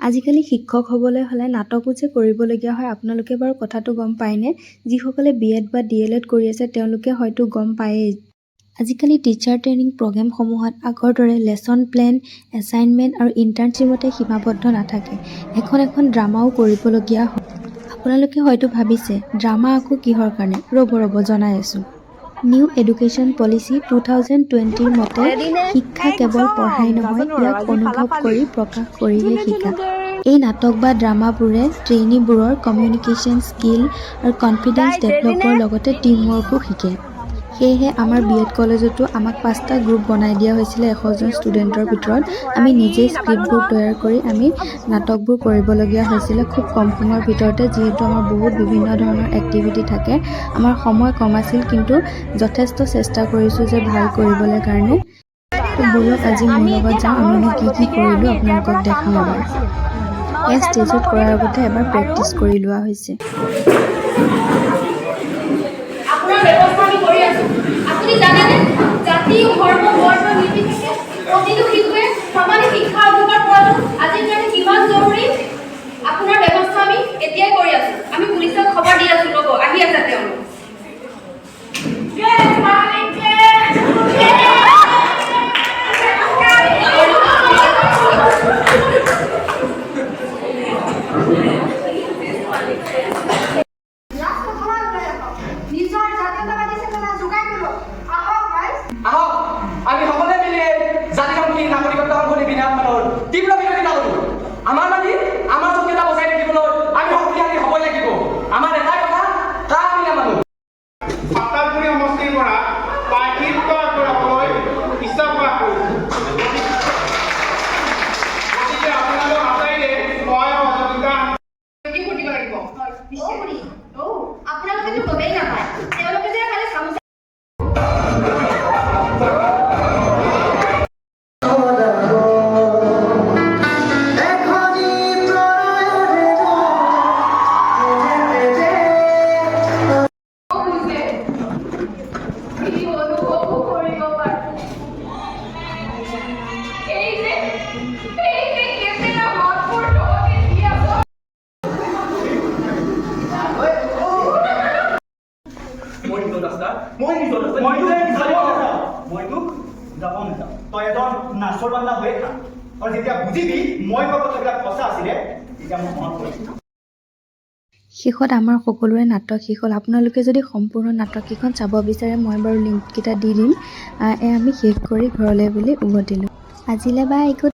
আজিকালি শিক্ষক হ'বলৈ হ'লে নাটকো যে কৰিবলগীয়া হয় আপোনালোকে বাৰু কথাটো গম পায়নে? যিসকলে BEd বা DLEd কৰি আছে তেওঁলোকে হয়তো গম পায়েই। আজিকালি টিচাৰ ট্ৰেইনিং প্ৰগ্ৰেমসমূহত আগৰ দৰে লেচন প্লেন, এছাইনমেণ্ট আৰু ইণ্টাৰ্ণশ্বিপতে সীমাবদ্ধ নাথাকে। এখন ড্ৰামাও কৰিবলগীয়া হয়। আপোনালোকে হয়তো ভাবিছে ড্ৰামা আকৌ কিহৰ কাৰণে? ৰ'ব জনাই আছোঁ। নিউ এডুকেশ্যন পলিচি 2020ৰ মতে শিক্ষা কেৱল পঢ়াই নহয়, ইয়াক অনুভৱ কৰি প্ৰকাশ কৰিহে শিকা। এই নাটক বা ড্ৰামাবোৰে ট্ৰেইনীবোৰৰ কমিউনিকেশ্যন স্কিল আৰু কনফিডেন্স ডেভেলপৰ লগতে টিমৱৰ্কো শিকে। সেয়েহে আমাৰ BEd কলেজতো আমাক 5টা গ্ৰুপ বনাই দিয়া হৈছিলে 100 জন ষ্টুডেণ্টৰ ভিতৰত। আমি নিজেই স্ক্ৰিপ্টবোৰ তৈয়াৰ কৰি আমি নাটকবোৰ কৰিবলগীয়া হৈছিলে খুব কম সময়ৰ ভিতৰতে, যিহেতু আমাৰ বহুত বিভিন্ন ধৰণৰ এক্টিভিটি থাকে। আমাৰ সময় কম আছিল, কিন্তু যথেষ্ট চেষ্টা কৰিছোঁ যে ভাল কৰিবলৈ কাৰণে। তো ব'লক আজি মোৰ লগত যাওঁ, আমিনো কি কৰিলোঁ আপোনালোকক দেখাওঁ এবাৰ। এয়া ষ্টেজত কৰাৰ আগতে এবাৰ প্ৰেক্টিচ কৰি লোৱা হৈছে। আপোনাৰ ব্যৱস্থা আমি কৰি আছো। আপুনি জানেনে জাতি ধৰ্ম বৰ্ণ নিৰ্বিশেষে প্ৰতিটো শিশুৱে সমানে শিক্ষাৰ অধিকাৰ পোৱাটো আজিৰ কাৰণে কিমান জৰুৰী। আপোনাৰ ব্যৱস্থা আমি এতিয়াই কৰি আছো। আমি পুলিচক খবৰ দি আছো, ৰ'ব আহি আছে তেওঁলোক। আমি সকলোৱে মিলি জাতিসংঘী নাগৰিকত্ব সংশোধনী বিধেয়কখনৰ তীব্ৰ বিৰোধিতা কৰোঁ। আমাৰ স্বকীয়তা বচাই ৰাখিবলৈ আমি শক্তিশালী হ'বই লাগিব। আমাৰ এটাই কথা, কাৰ আমি নামানো। পাতালপুৰি সমষ্টিৰ পৰা প্ৰাৰ্থিত্ব আগবঢ়াবলৈ ইচ্ছা প্ৰকাশ কৰিছোঁ। গতিকে আপোনালোক আটাইৰে সহায় সহযোগিতা দিব লাগিব। আপোনালোকেতো গমেই নাপায়, তেওঁলোকে যে খালি চামুচ তই এজন নাচৰ বান্দা হৈ থাক, আৰু যেতিয়া বুজিবি মই কোৱা কথাবিলাক সঁচা আছিলে তেতিয়া মোৰ মনত পৰিছিল। শেষত আমাৰ সকলোৰে নাটক শেষ হ'ল। আপোনালোকে যদি সম্পূৰ্ণ নাটককেইখন চাব বিচাৰে মই বাৰু লিংককেইটা দি দিম। আমি শেষ কৰি ঘৰলৈ বুলি উভতিলোঁ। আজিলৈ বাই।